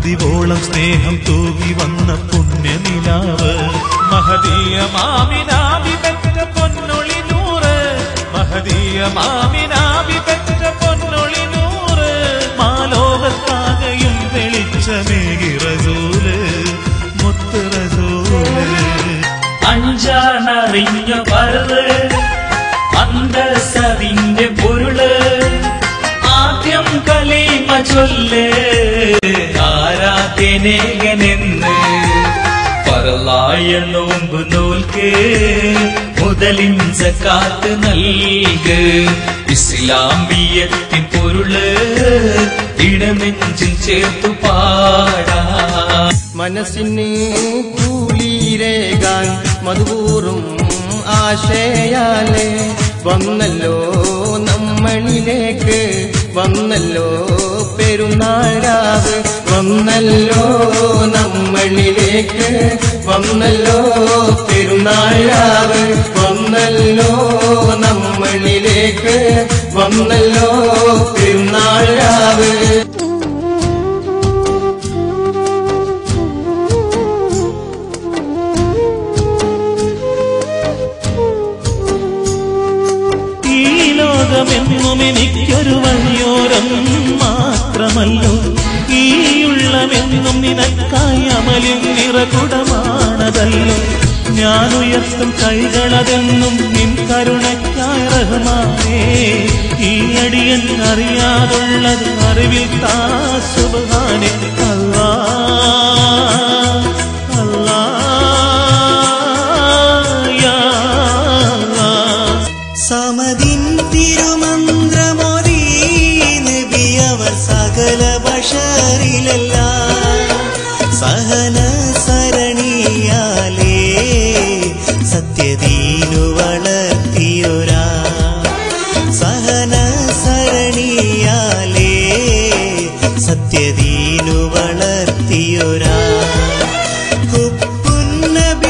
പതിവോളം സ്നേഹം തൂകി വന്ന പുണ്യനിലാവ് മഹദീയ മാമിനാബി പെറ്റ പൊന്നൊളി നൂറ് മഹദീയ മാമിനാബി പെറ്റ പൊന്നൊളി നൂറ് മാലോകത്താകയും വെളിച്ചമേകി റസൂല് മുത്ത് റസൂല് അഞ്ചാണറിഞ്ഞ പറവ് അന്തസതിന്റെ പൊരുള് ആദ്യം കലീമ ചൊല്ല് ആരാധ്യനേകനെന്ന് പറലായ നോമ്പ് നോൽക്ക് മുതലിൻ സക്കാത്ത് നൽക് ഇസ്ലാമിയത്തിൻ പൊരുള് ഇടനെഞ്ചിൽ ചേർത്തു പാടാ മനസ്സിന് കൂലീരേകാൻ മധുപൂറും ആശയാലേ വന്നല്ലോ നമ്മളിലേക്ക് വന്നല്ലോ പെരുന്നാഴാവ് വന്നല്ലോ നമ്മളിലേക്ക് വന്നല്ലോ പെരുന്നാഴാവ് വന്നല്ലോ നമ്മളിലേക്ക് വന്നല്ലോ പെരുന്നാഴാവ് ലോകമെന്നും എനിക്കൊരു വഴിയോരം മാത്രമല്ലോ ഈയുള്ളമെന്നും നിനക്കായി അമലിൻ നിറകുടമാണതല്ലോ ഞാൻ ഉയർത്തും കൈകളതെന്നും നിൻ കരുണയ്ക്കായി റഹ്മാനേ ഈ അടിയൻ അറിയാതുള്ളത് അറിവിൽ താ സുബ്ഹാനേ സമദിൻ തിരുമന്ത്രമോദി നബിയവർ സകല ബശറിലല്ല സഹന സരണിയാലേ സത്യദീനു വളർത്തിയൊരാ സഹന സരണിയാലേ സത്യദീനു വളർത്തിയൊരാ ഹുബ്ബുൻ നബി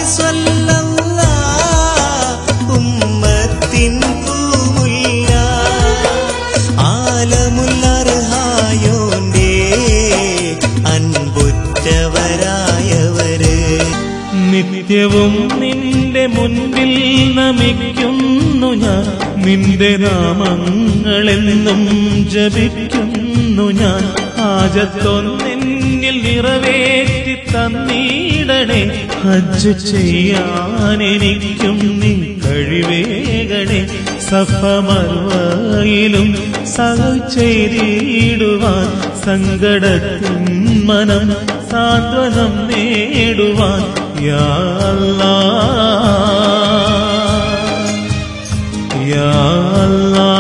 നിത്യവും നിന്റെ മുൻപിൽ നമിക്കുന്നു ഞാൻ നിന്റെ നാമങ്ങളെന്നും ജപിക്കുന്നു ഞാൻ ഹാജത്തൊന്നെന്നിൽ നിറവേറ്റി തന്നീടണേ ഹജ്ജ് ചെയ്യാനെനിക്കും നീ കഴിവേകണേ സഫ മർവയിലും സഹ ചെയ്തിടുവാൻ സങ്കടത്തിൻ മനം സാന്ത്വനം നേടുവാൻ യാ അല്ലാഹ് യാ അല്ലാഹ്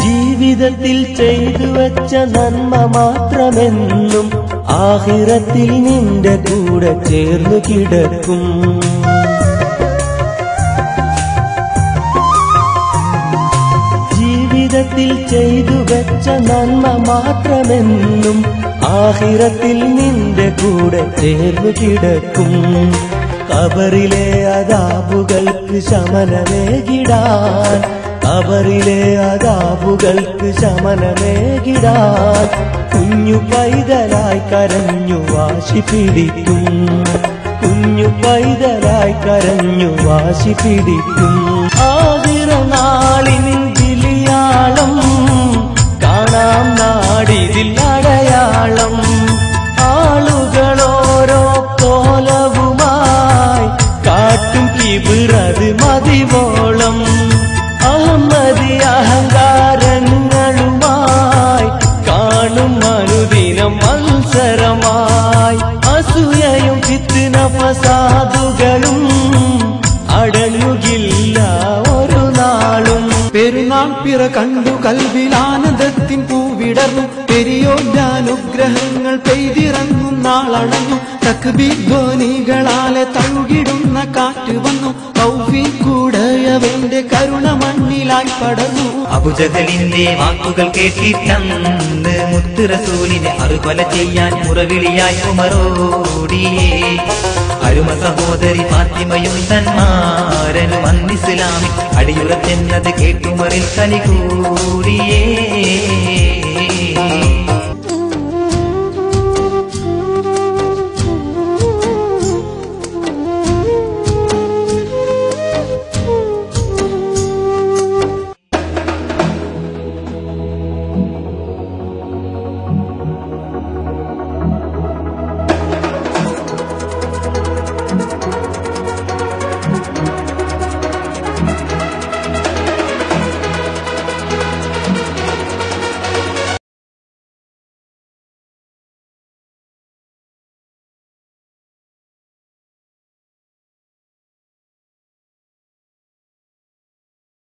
ജീവിതത്തിൽ ചെയ്തു വച്ച നന്മ മാത്രമെന്നും ആഖിറത്തിൽ നിന്റെ കൂടെ ചേർന്നു കിടക്കും ജീവിതത്തിൽ ചെയ്തു വച്ച നന്മ മാത്രമെന്നും ആഖിറത്തിൽ നിന്റെ കൂടെ ചേർന്നു കിടക്കും ഖബറിലെ അദാബുകൾക്ക് ശമനമേകിടാൻ ഖബറിലെ അദാബുകൾക്ക് ശമനമേകിടാൻ കുഞ്ഞു പൈതലായി കരഞ്ഞു വാശി പിടിക്കും കുഞ്ഞു പൈതലായി കരഞ്ഞു വാശി പിടിക്കും ആതിര നാളിനിൻ വിളിയാളം കാണാം നാടിതിൽ അടയാളം ആളുകളോരോ കോലവുമായി കാട്ടും കിബിറത് മതിവോളം അഹമ്മദി അഹങ്കാരങ്ങളുമായി കാണും അനുദിനം മത്സരമായി അസൂയയും ഫിത്ന ഫസാദുകളും അടങ്ങുകില്ല ഒരു നാളും പെരുന്നാൾ പിറ കണ്ടു കൽവിലാനന്ദത്തിൻ പൂവിടർന്നു പെരിയോന്റെ അനുഗ്രഹങ്ങൾ പെയ്തിറങ്ങും നാളണഞ്ഞു തക്ബീർ ധ്വനികളാലെ തഴുകിടുന്ന കാറ്റ് വന്നു തൗഫീഖുടയവന്റെ കരുണ മണ്ണിലായി പടർന്നു. അബൂജഹലിന്റെ വാക്കുകൾ കേട്ടിട്ടന്ന് മുത്ത് റസൂലിനെ അറുകൊല ചെയ്യാൻ മുറവിളിയായി ഉമറോടിയേ. അരുമ സഹോദരി ഫാത്തിമയും തന്മാരനും അന്നിസ്ലാമിൽ അടിയുറച്ചെന്നത് കേട്ടുമറിൽ കലി കൂടിയേ.